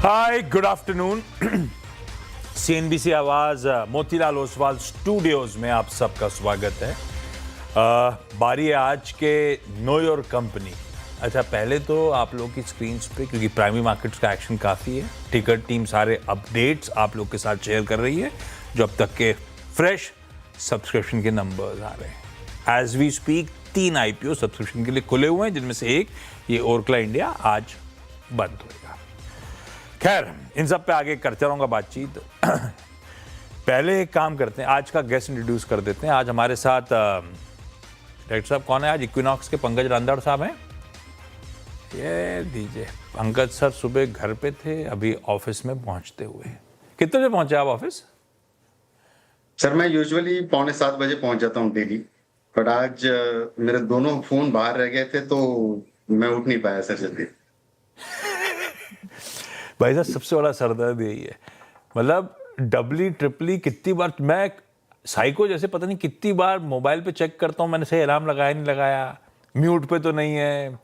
हाय, good afternoon. CNBC आवाज Motilal Oswal studios में आप सबका स्वागत है। बारी है आज के नो योर कंपनी। अच्छा, पहले तो आप लोग की स्क्रीन पे, क्योंकि प्राइमरी मार्केट्स का एक्शन काफ़ी है, टिकट टीम सारे अपडेट्स आप लोग के साथ शेयर कर रही है जो अब तक के फ्रेश सब्सक्रिप्शन के नंबर्स आ रहे हैं। As we speak 3 IPO subscription के लिए खुले हुए हैं, जिनमें से एक ये ओरकला इंडिया आज बंद होगा। खैर, इन सब पे आगे करते रहूंगा बातचीत। पहले एक काम करते हैं, आज का गेस्ट इंट्रोड्यूस कर देते हैं। आज हमारे साथ डायरेक्टर साहब कौन है आज? इक्विनॉक्स के पंकज रांदड़ साहब हैं। ये दीजिए, पंकज सर सुबह घर पे थे, अभी ऑफिस में पहुंचते हुए। कितने बजे पहुंचे आप ऑफिस? सर मैं यूजुअली 6:45 बजे पहुंच जाता हूं डेली, बट आज मेरे दोनों फोन बाहर रह गए थे तो मैं उठ नहीं पाया सर जल्दी। भाई साहब, सबसे बड़ा सरदर्द यही है। मतलब डबली ट्रिपली कितनी बार मैं साइको जैसे पता नहीं कितनी बार मोबाइल पे चेक करता हूँ, मैंने सही अलार्म लगाया नहीं लगाया, म्यूट पे तो नहीं है,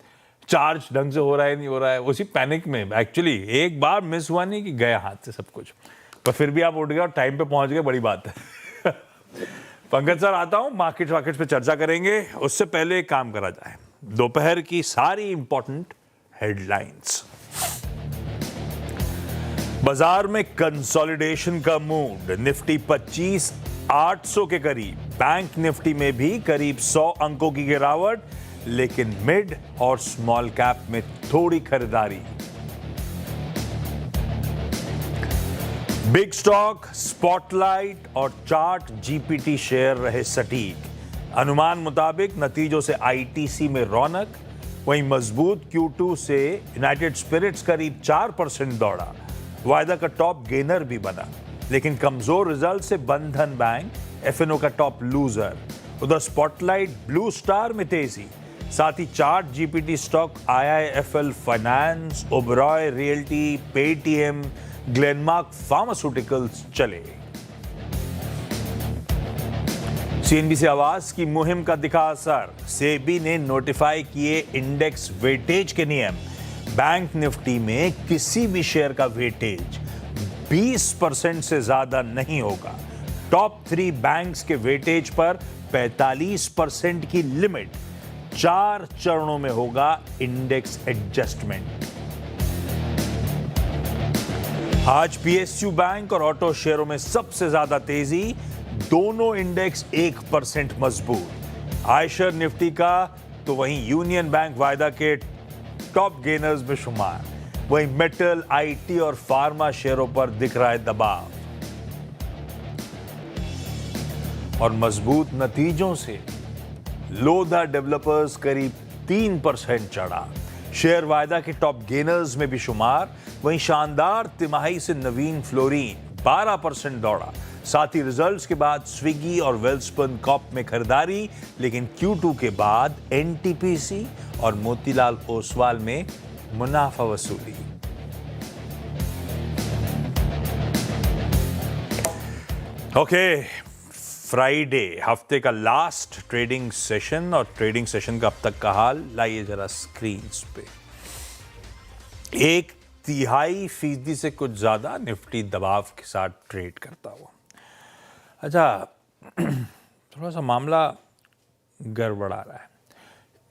चार्ज ढंग से हो रहा है नहीं हो रहा है। उसी पैनिक में एक्चुअली एक बार मिस हुआ नहीं कि गया हाथ से सब कुछ, पर फिर भी आप उठ गए और टाइम पे पहुंच गए, बड़ी बात है। पंकज सर, आता हूँ, मार्केट पे चर्चा करेंगे। उससे पहले एक काम करा जाए, दोपहर की सारी इंपॉर्टेंट हेडलाइंस। बाजार में कंसोलिडेशन का मूड, निफ्टी 25,800 के करीब, बैंक निफ्टी में भी करीब 100 अंकों की गिरावट, लेकिन मिड और स्मॉल कैप में थोड़ी खरीदारी। बिग स्टॉक, स्पॉटलाइट और चार्ट जीपीटी शेयर रहे सटीक। अनुमान मुताबिक नतीजों से आईटीसी में रौनक, वहीं मजबूत Q2 से यूनाइटेड स्पिरिट्स करीब 4% दौड़ा, वायदा का टॉप गेनर भी बना, लेकिन कमजोर रिजल्ट से बंधन बैंक एफएनओ का टॉप लूजर। उधर स्पॉटलाइट ब्लू स्टार में तेजी, साथ ही chart GPT stock IIFL finance, Oberoi realty, Paytm, Glenmark pharmaceuticals चले। सीएनबीसी आवाज की मुहिम का दिखा असर, सेबी ने नोटिफाई किए इंडेक्स वेटेज के नियम। बैंक निफ्टी में किसी भी शेयर का वेटेज 20% से ज्यादा नहीं होगा। टॉप 3 बैंक्स के वेटेज पर 45% की लिमिट। 4 चरणों में होगा इंडेक्स एडजस्टमेंट। आज PSU बैंक और ऑटो शेयरों में सबसे ज्यादा तेजी, दोनों इंडेक्स 1% मजबूत। आयशर निफ्टी का तो वहीं यूनियन बैंक वायदा के टॉप गेनर्स में शुमार। वहीं मेटल, IT और फार्मा शेयरों पर दिख रहा है दबाव। और मजबूत नतीजों से लोधा डेवलपर्स करीब 3% चढ़ा, शेयर वायदा के टॉप गेनर्स में भी शुमार। वहीं शानदार तिमाही से नवीन फ्लोरिन 12% दौड़ा। साथ ही रिजल्ट्स के बाद स्विगी और वेल्सपन कॉप में खरीदारी, लेकिन Q2 के बाद NTPC और मोतीलाल ओसवाल में मुनाफा वसूली। ओके, फ्राइडे, हफ्ते का लास्ट ट्रेडिंग सेशन, और ट्रेडिंग सेशन का अब तक का हाल लाइए जरा स्क्रीन पे। 1/3% से कुछ ज्यादा निफ्टी दबाव के साथ ट्रेड करता हुआ। अच्छा, थोड़ा सा मामला गड़बड़ा रहा है।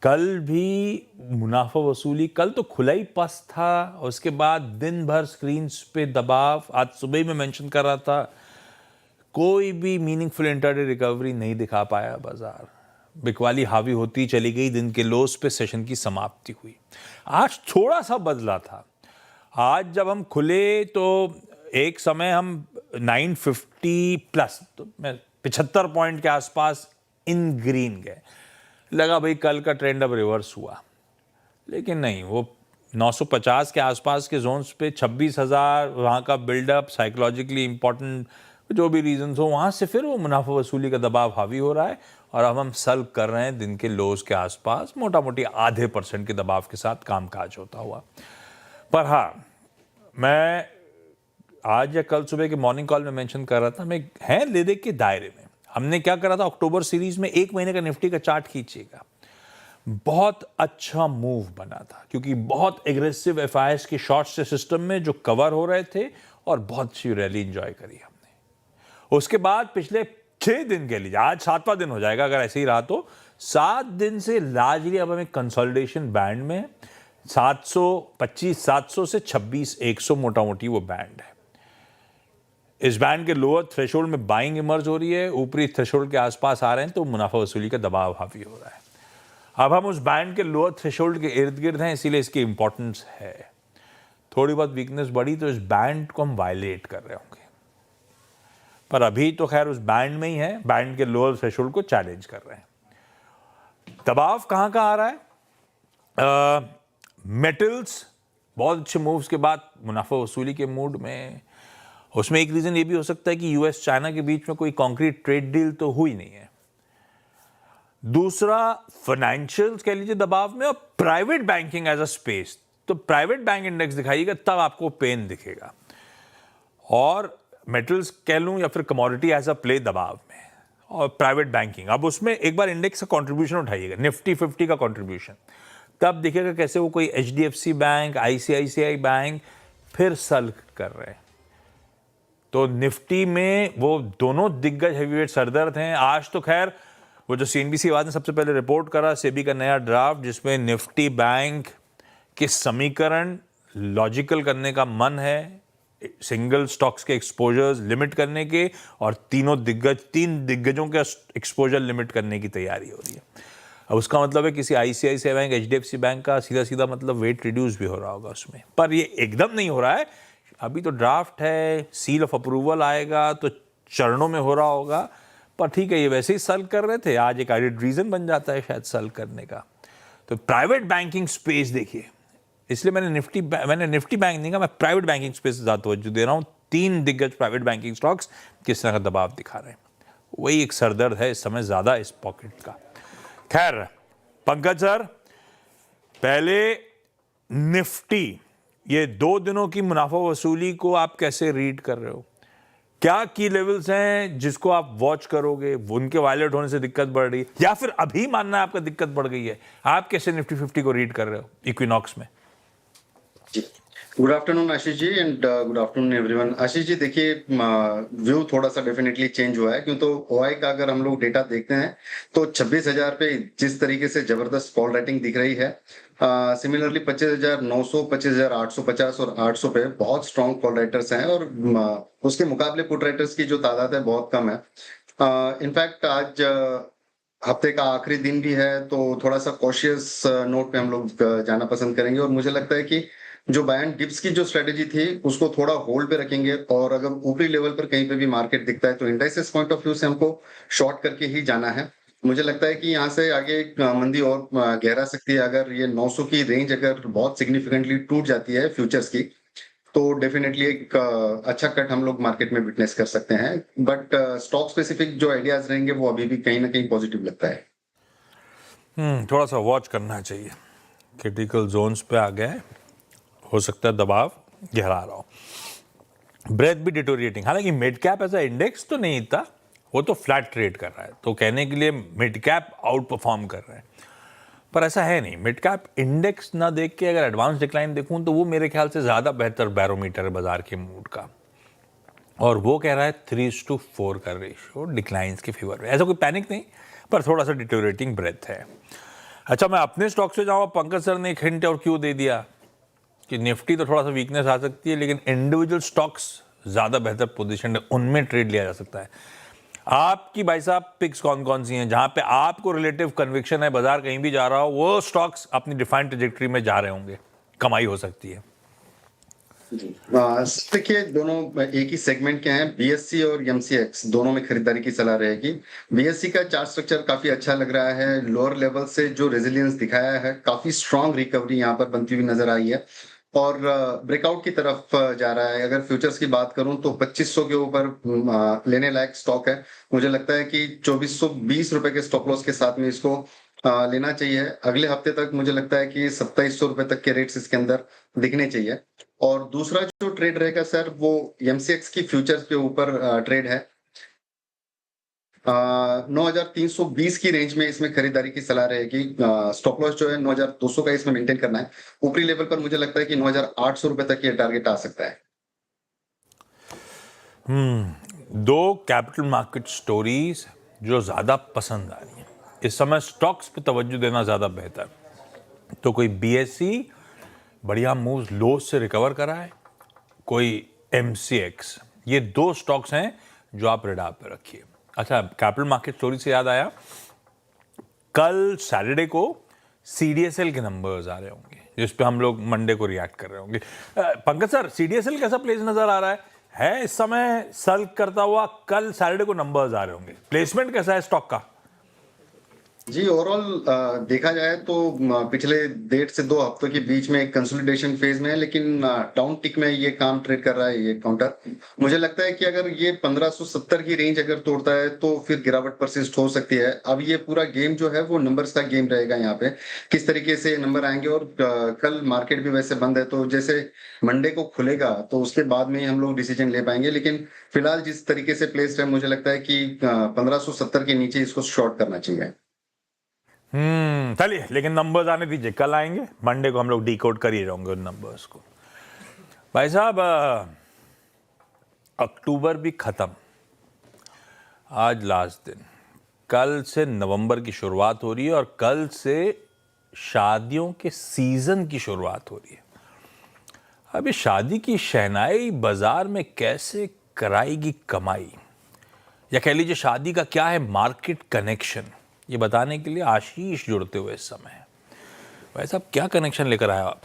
कल भी मुनाफा वसूली, कल तो खुला ही पस्त था, उसके बाद दिन भर स्क्रीन पे दबाव। आज सुबह में मेंशन कर रहा था, कोई भी मीनिंगफुल इंटरडे रिकवरी नहीं दिखा पाया बाजार। बिकवाली हावी होती चली गई, दिन के लोस पे सेशन की समाप्ति हुई। आज थोड़ा सा बदला था। आज जब हम खुले तो एक समय हम 950 प्लस, तो 75 पॉइंट के आसपास इन ग्रीन गए। लगा भाई कल का ट्रेंड अब रिवर्स हुआ, लेकिन नहीं, वो 950 के आसपास के जोन्स पे 26,000, वहाँ का बिल्डअप, साइकोलॉजिकली इंपॉर्टेंट जो भी रीजंस हो, वहाँ से फिर वो मुनाफा वसूली का दबाव हावी हो रहा है। और अब हम सल्व कर रहे हैं दिन के लोज के आसपास, मोटा मोटी आधे % के दबाव के साथ कामकाज होता हुआ। पर हाँ, मैं आज या कल सुबह के मॉर्निंग कॉल में मेंशन कर रहा था, हमें है ले दे के दायरे में। हमने क्या करा था, अक्टूबर सीरीज में 1 महीने का निफ्टी का चार्ट खींचिएगा, बहुत अच्छा मूव बना था क्योंकि बहुत एग्रेसिव एफआईएस के शॉर्ट्स से सिस्टम में जो कवर हो रहे थे और बहुत अच्छी रैली एंजॉय करी हमने। उसके बाद पिछले 6 दिन के लिए, आज 7वां दिन हो जाएगा अगर ऐसे ही रहा तो, 7 दिन से लार्जली अब हमें कंसोलिडेशन बैंड में 700 से 26,100 मोटा मोटी वो बैंड है। इस बैंड के लोअर थ्रेशोल्ड में बाइंग इमर्ज हो रही है, ऊपरी थ्रेशोल्ड के आसपास आ रहे हैं तो मुनाफा वसूली का दबाव हावी हो रहा है। अब हम उस बैंड के लोअर थ्रेशोल्ड के इर्द गिर्द हैं, इसीलिए इसकी इंपॉर्टेंस है। थोड़ी बहुत वीकनेस बढ़ी तो इस बैंड को हम वायलेट कर रहे होंगे, पर अभी तो खैर उस बैंड में ही है, बैंड के लोअर थ्रेशोल्ड को चैलेंज कर रहे हैं। दबाव कहाँ आ रहा है? मेटल्स बहुत अच्छे मूव्स के बाद मुनाफा वसूली के मूड में। उसमें एक रीजन ये भी हो सकता है कि यूएस चाइना के बीच में कोई कॉन्क्रीट ट्रेड डील तो हुई नहीं है। दूसरा, फाइनेंशियल्स कह लीजिए दबाव में, और private banking as a space. तो प्राइवेट बैंक इंडेक्स दिखाइएगा तब आपको पेन दिखेगा, और मेटल्स कह लूं या फिर कमोडिटी एज अ प्ले दबाव में, और प्राइवेट बैंकिंग। अब उसमें एक बार इंडेक्स का कंट्रीब्यूशन उठाइएगा, निफ्टी 50 का कंट्रीब्यूशन, तब दिखेगा कैसे वो कोई एचडीएफसी बैंक, आईसीआईसीआई बैंक फिर सल कर रहे हैं। तो निफ्टी में वो दोनों दिग्गज हेवीवेट सरदर्द हैं। आज तो खैर वो जो सीएनबीसी आवाज ने सबसे पहले रिपोर्ट करा, सेबी का नया ड्राफ्ट जिसमें निफ्टी बैंक के समीकरण लॉजिकल करने का मन है, सिंगल स्टॉक्स के एक्सपोजर्स लिमिट करने के, और तीन दिग्गजों के एक्सपोजर लिमिट करने की तैयारी हो रही है। अब उसका मतलब है किसी आईसीआईसीआई बैंक, एचडीएफसी बैंक का सीधा सीधा मतलब वेट रिड्यूस भी हो रहा होगा उसमें, पर ये एकदम नहीं हो रहा है। अभी तो ड्राफ्ट है, सील ऑफ अप्रूवल आएगा तो चरणों में हो रहा होगा। पर ठीक है, ये वैसे ही सल कर रहे थे, आज एक एडिड रीजन बन जाता है शायद सल करने का। तो प्राइवेट बैंकिंग स्पेस देखिए, इसलिए मैंने निफ्टी बैंक नहीं कहा, मैं प्राइवेट बैंकिंग स्पेस से ज़्यादा तवज्जो दे रहा हूँ। 3 दिग्गज प्राइवेट बैंकिंग स्टॉक्स किस तरह का दबाव दिखा रहे हैं, वही एक सरदर्द है इस समय ज़्यादा इस पॉकेट का। खैर पंकज सर, पहले निफ्टी ये 2 दिनों की मुनाफा वसूली को आप कैसे रीड कर रहे हो? क्या की लेवल्स हैं जिसको आप वॉच करोगे? उनके वायलेट होने से दिक्कत बढ़ रही है, या फिर अभी मानना है आपका दिक्कत बढ़ गई है? आप कैसे निफ्टी 50 को रीड कर रहे हो इक्विनॉक्स में? Good afternoon Ashish ji, and good afternoon everyone. Ashish ji देखिए, व्यू थोड़ा सा डेफिनेटली चेंज हुआ है, क्यों तो ओआई का अगर हम लोग डेटा देखते हैं तो 26,000 पे जिस तरीके से जबरदस्त कॉल राइटिंग दिख रही है, सिमिलरली 25,900, 25,850 और 800 पे बहुत स्ट्रॉन्ग कॉल राइटर्स हैं, और उसके मुकाबले पुट राइटर्स की जो तादाद है बहुत कम है। इनफैक्ट आज हफ्ते का आखिरी दिन भी है, तो थोड़ा सा कॉशियस नोट पे हम लोग जाना पसंद करेंगे, और मुझे लगता है कि जो बायन डिप्स की जो स्ट्रेटेजी थी उसको थोड़ा होल्ड पे रखेंगे, और अगर ऊपरी लेवल पर कहीं पे भी मार्केट दिखता है तो इंडाइसेस पॉइंट ऑफ व्यू से हमको शॉर्ट करके ही जाना है। मुझे लगता है कि यहाँ से आगे मंदी और गहरा सकती है। अगर ये 900 की रेंज अगर बहुत सिग्निफिकेंटली टूट जाती है फ्यूचर्स की, तो डेफिनेटली एक अच्छा कट हम लोग मार्केट में विटनेस कर सकते हैं। बट स्टॉक स्पेसिफिक जो आइडियाज रहेंगे वो अभी भी कहीं ना कहीं पॉजिटिव लगता है। थोड़ा सा वॉच करना चाहिए, क्रिटिकल जोन्स पे आ गए, हो सकता है दबाव गहरा रहा हो। ब्रेथ भी डिटोरिएटिंग, हालांकि mid cap as a index तो नहीं था, वो तो फ्लैट ट्रेड कर रहा है, तो कहने के लिए मिड कैप आउट परफॉर्म कर रहा है, पर ऐसा है नहीं। मिड कैप इंडेक्स ना देख के अगर एडवांस डिक्लाइन देखूं तो वो मेरे ख्याल से ज़्यादा बेहतर बैरोमीटर है बाजार के मूड का, और वो कह रहा है 3:4 का रेशियो डिक्लाइंस के फेवर में। ऐसा कोई पैनिक नहीं, पर थोड़ा सा डिटोरिएटिंग ब्रेथ है। अच्छा, मैं अपने स्टॉक से जाऊँ, पंकज सर ने एक हिंट और क्यों दे दिया कि निफ्टी तो थोड़ा सा वीकनेस आ सकती है, लेकिन इंडिविजुअल स्टॉक्स ज़्यादा बेहतर पोजीशन है, उनमें ट्रेड लिया जा सकता है। आपकी भाई साहब पिक्स कौन कौन सी हैं जहां पे आपको रिलेटिव कन्विक्शन है, बाजार कहीं भी जा रहा हो, वो स्टॉक्स अपनी डिफाइंड ट्रेजेक्टरी में जा रहे होंगे, कमाई हो सकती है? देखिए, दोनों एक ही सेगमेंट के हैं, बीएससी और एमसीएक्स, दोनों में खरीदारी की सलाह रहेगी। बीएससी का चार्ट स्ट्रक्चर काफी अच्छा लग रहा है, लोअर लेवल से जो रेजिलियंस दिखाया है, काफी स्ट्रांग रिकवरी यहाँ पर बनती हुई नजर आई है, और ब्रेकआउट की तरफ जा रहा है। अगर फ्यूचर्स की बात करूं तो 2500 के ऊपर लेने लायक स्टॉक है। मुझे लगता है कि 2420 रुपए के स्टॉप लॉस के साथ में इसको लेना चाहिए। अगले हफ्ते तक मुझे लगता है कि 2700 रुपए तक के रेट्स इसके अंदर दिखने चाहिए। और दूसरा जो ट्रेड रहेगा सर, वो एमसीएक्स की फ्यूचर्स के ऊपर ट्रेड है। 9,320 की रेंज में इसमें खरीदारी की सलाह रहेगी। स्टॉप लॉस जो है 9,200 का इसमें मेंटेन करना है। ऊपरी लेवल पर मुझे लगता है कि 9,800 रुपए तक ये टारगेट आ सकता है। दो कैपिटल मार्केट स्टोरीज जो ज़्यादा पसंद आ रही हैं इस समय, स्टॉक्स पे तवज्जो देना ज़्यादा बेहतर। तो कोई बीएसई बढ़िया मूव्स लो से रिकवर करा है, कोई एमसीएक्स, ये दो स्टॉक्स हैं जो आप रेडार पे रखिए। अच्छा, कैपिटल मार्केट स्टोरी से याद आया, कल सैटरडे को सीडीएसएल के नंबर्स आ रहे होंगे जिस पे हम लोग मंडे को रिएक्ट कर रहे होंगे। पंकज सर, सीडीएसएल कैसा प्लेस नजर आ रहा है इस समय सल्क करता हुआ? कल सैटरडे को नंबर्स आ रहे होंगे, प्लेसमेंट कैसा है स्टॉक का? जी, ओवरऑल देखा जाए तो पिछले 1.5 से 2 हफ्तों के बीच में एक कंसोलिडेशन फेज में है, लेकिन डाउन टिक में ये काम ट्रेड कर रहा है ये काउंटर। मुझे लगता है कि अगर ये 1570 की रेंज अगर तोड़ता है तो फिर गिरावट परसिस्ट हो सकती है। अब ये पूरा गेम जो है वो नंबर्स का गेम रहेगा यहाँ पे, किस तरीके से नंबर आएंगे। और कल मार्केट भी वैसे बंद है, तो जैसे मंडे को खुलेगा तो उसके बाद में ही हम लोग डिसीजन ले पाएंगे। लेकिन फिलहाल जिस तरीके से प्लेस है, मुझे लगता है कि 1570 के नीचे इसको शॉर्ट करना चाहिए। चलिए, लेकिन नंबर्स आने दीजिए, कल आएंगे, मंडे को हम लोग डिकोड कर ही रहेंगे उन नंबर्स को। भाई साहब, अक्टूबर भी खत्म, आज लास्ट दिन, कल से नवंबर की शुरुआत हो रही है और कल से शादियों के सीजन की शुरुआत हो रही है। अभी शादी की शहनाई बाजार में कैसे कराएगी कमाई, या कह लीजिए शादी का क्या है मार्केट कनेक्शन, ये बताने के लिए आशीष जुड़ते हुए इस समय है। भाई साहब, क्या कनेक्शन लेकर आए आप?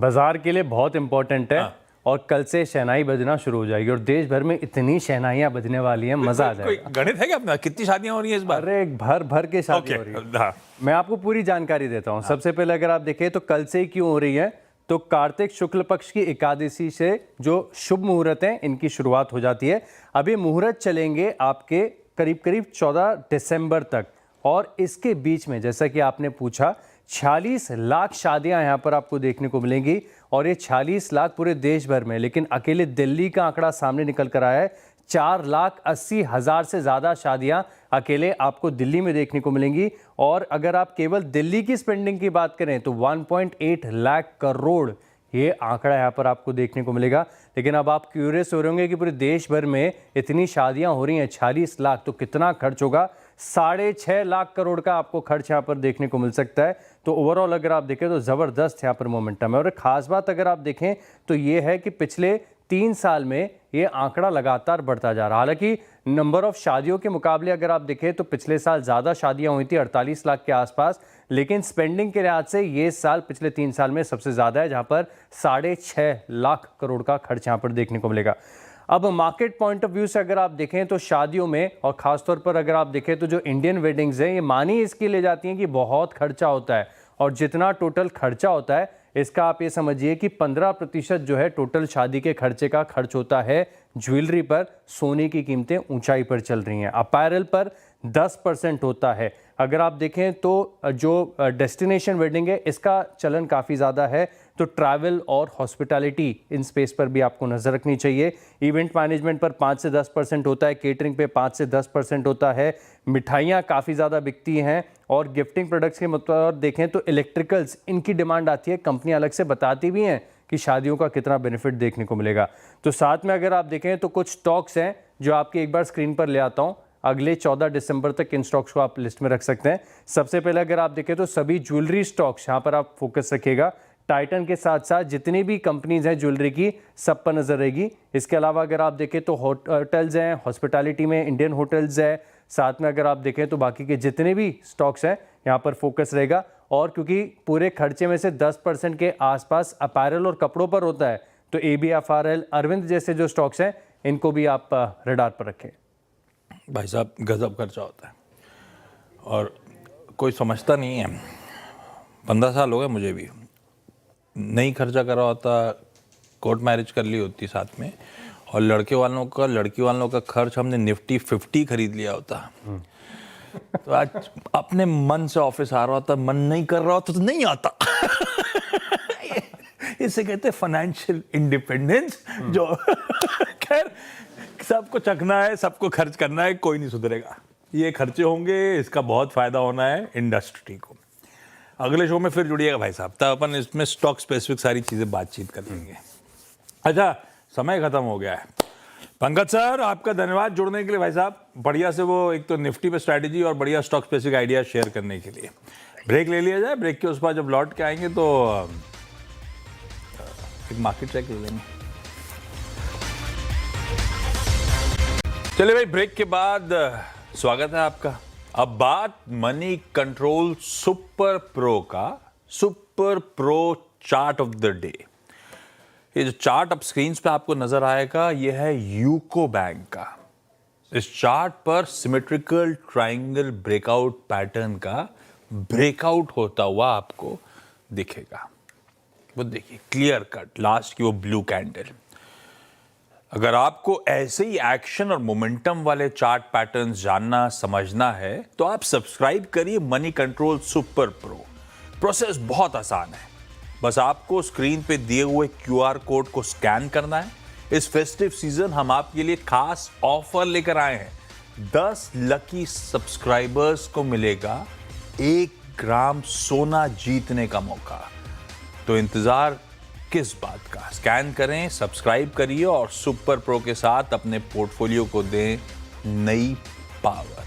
बाजार के लिए बहुत इंपॉर्टेंट है। और कल से शहनाई बजना शुरू हो जाएगी और देश भर में इतनी शहनाइयां बजने वाली हैं, मजा आ जाएगा। कोई गणित है क्या अपना, कितनी शादियां हो रही हैं इस बार? अरे भर भर के शादी हो रही है। हाँ। मैं आपको पूरी जानकारी देता हूँ। सबसे पहले अगर आप देखें तो कल से ही क्यों हो रही है, तो कार्तिक शुक्ल पक्ष की एकादशी से जो शुभ मुहूर्त हैं इनकी शुरुआत हो जाती है। अभी मुहूर्त चलेंगे आपके करीब करीब 14 दिसंबर तक, और इसके बीच में जैसा कि आपने पूछा 46 लाख शादियां यहां पर आपको देखने को मिलेंगी, और ये 46 लाख पूरे देश भर में, लेकिन अकेले दिल्ली का आंकड़ा सामने निकल कर आया है। 4,80,000 से ज्यादा शादियां अकेले आपको दिल्ली में देखने को मिलेंगी। और अगर आप केवल दिल्ली की स्पेंडिंग की बात करें तो 1.8 लाख करोड़ ये आंकड़ा यहाँ पर आपको देखने को मिलेगा। लेकिन अब आप क्यूरियस हो रहे होंगे कि पूरे देश भर में इतनी शादियां हो रही हैं, 46 लाख, तो कितना खर्च होगा? 6.5 लाख करोड़ का आपको खर्च यहाँ पर देखने को मिल सकता है। तो ओवरऑल अगर आप देखें तो ज़बरदस्त यहाँ पर मोमेंटम है। और एक खास बात अगर आप देखें तो ये है कि पिछले 3 साल में ये आंकड़ा लगातार बढ़ता जा रहा है। हालांकि नंबर ऑफ शादियों के मुकाबले अगर आप देखें तो पिछले साल ज़्यादा शादियां हुई थी, 48 लाख के आसपास, लेकिन स्पेंडिंग के लिहाज से ये साल पिछले 3 साल में सबसे ज़्यादा है, जहां पर 6.5 लाख करोड़ का खर्च यहाँ पर देखने को मिलेगा। अब मार्केट पॉइंट ऑफ व्यू से अगर आप देखें तो शादियों में, और खासतौर पर अगर आप देखें तो जो इंडियन वेडिंग्स हैं ये मानी इसके लिए जाती हैं कि बहुत खर्चा होता है, और जितना टोटल खर्चा होता है इसका आप ये समझिए कि 15% जो है टोटल शादी के खर्चे का खर्च होता है ज्वेलरी पर। सोने की कीमतें ऊंचाई पर चल रही हैं। अपैरल पर 10% होता है। अगर आप देखें तो जो डेस्टिनेशन वेडिंग है इसका चलन काफ़ी ज़्यादा है। तो ट्रैवल और हॉस्पिटैलिटी इन स्पेस पर भी आपको नज़र रखनी चाहिए। इवेंट मैनेजमेंट पर 5 से 10% होता है, केटरिंग पे 5 से 10% होता है, मिठाइयाँ काफ़ी ज़्यादा बिकती हैं, और गिफ्टिंग प्रोडक्ट्स के मतलब देखें तो इलेक्ट्रिकल्स, इनकी डिमांड आती है। कंपनियाँ अलग से बताती भी हैं कि शादियों का कितना बेनिफिट देखने को मिलेगा। तो साथ में अगर आप देखें तो कुछ स्टॉक्स हैं जो आपकी एक बार स्क्रीन पर ले आता हूँ। अगले 14 दिसंबर तक इन स्टॉक्स को आप लिस्ट में रख सकते हैं। सबसे पहले अगर आप देखें तो सभी ज्वेलरी स्टॉक्स यहाँ पर आप फोकस रखिएगा। टाइटन के साथ साथ जितनी भी कंपनीज हैं ज्वेलरी की, सब पर नजर रहेगी। इसके अलावा अगर आप देखें तो होटल्स हैं, हॉस्पिटैलिटी में इंडियन होटल्स है। साथ में अगर आप देखें तो बाकी के जितने भी स्टॉक्स हैं यहाँ पर फोकस रहेगा। और क्योंकि पूरे खर्चे में से 10% के आसपास अपैरल और कपड़ों पर होता है, तो ABFRL, अरविंद जैसे जो स्टॉक्स हैं इनको भी आप रडार पर रखें। भाई साहब, गजब खर्चा होता है और कोई समझता नहीं है। 15 साल हो गए मुझे भी, नहीं खर्चा करा होता, कोर्ट मैरिज कर ली होती साथ में, और लड़की वालों का खर्च हमने निफ्टी 50 खरीद लिया होता। तो आज अपने मन से ऑफिस आ रहा होता, मन नहीं कर रहा होता तो नहीं आता। इसे कहते हैं फाइनेंशियल इंडिपेंडेंस। जो खैर सबको चखना है, सबको खर्च करना है, कोई नहीं सुधरेगा। ये खर्चे होंगे, इसका बहुत फायदा होना है इंडस्ट्री को। अगले शो में फिर जुड़िएगा भाई साहब, तब अपन इसमें स्टॉक स्पेसिफिक सारी चीजें बातचीत कर लेंगे। अच्छा, समय खत्म हो गया है। पंकज सर, आपका धन्यवाद जुड़ने के लिए भाई साहब। बढ़िया से वो एक तो निफ्टी पे स्ट्रैटेजी और बढ़िया स्टॉक स्पेसिफिक आइडिया शेयर करने के लिए। ब्रेक ले लिया जाए, ब्रेक के उस पर जब लौट के आएंगे तो एक मार्केट चेक ले लेंगे। चलिए भाई, ब्रेक के बाद स्वागत है आपका। अब बात मनी कंट्रोल सुपर प्रो का, super pro chart of the day. ये जो चार्ट अब स्क्रीन पे आपको नजर आएगा, ये है यूको बैंक का। इस चार्ट पर सिमेट्रिकल ट्रायंगल ब्रेकआउट पैटर्न का ब्रेकआउट होता हुआ आपको दिखेगा। वो देखिए, क्लियर कट लास्ट की वो ब्लू कैंडल। अगर आपको ऐसे ही एक्शन और मोमेंटम वाले चार्ट पैटर्न्स जानना समझना है तो आप सब्सक्राइब करिए money control super pro. Process बहुत आसान है, बस आपको स्क्रीन पे दिए हुए QR कोड को स्कैन करना है। इस फेस्टिव सीजन हम आपके लिए खास ऑफर लेकर आए हैं। 10 लकी सब्सक्राइबर्स को मिलेगा 1 ग्राम सोना जीतने का मौका। तो इंतजार किस बात का? स्कैन करें, सब्सक्राइब करिए और सुपर प्रो के साथ अपने पोर्टफोलियो को दें नई पावर।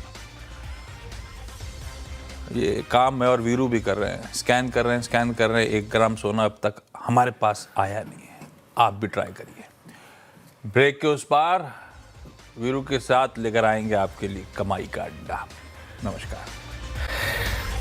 ये काम मैं और वीरू भी कर रहे हैं, स्कैन कर रहे हैं। 1 ग्राम सोना अब तक हमारे पास आया नहीं है, आप भी ट्राई करिए। ब्रेक के उस पार वीरू के साथ लेकर आएंगे आपके लिए कमाई का अड्डा। नमस्कार।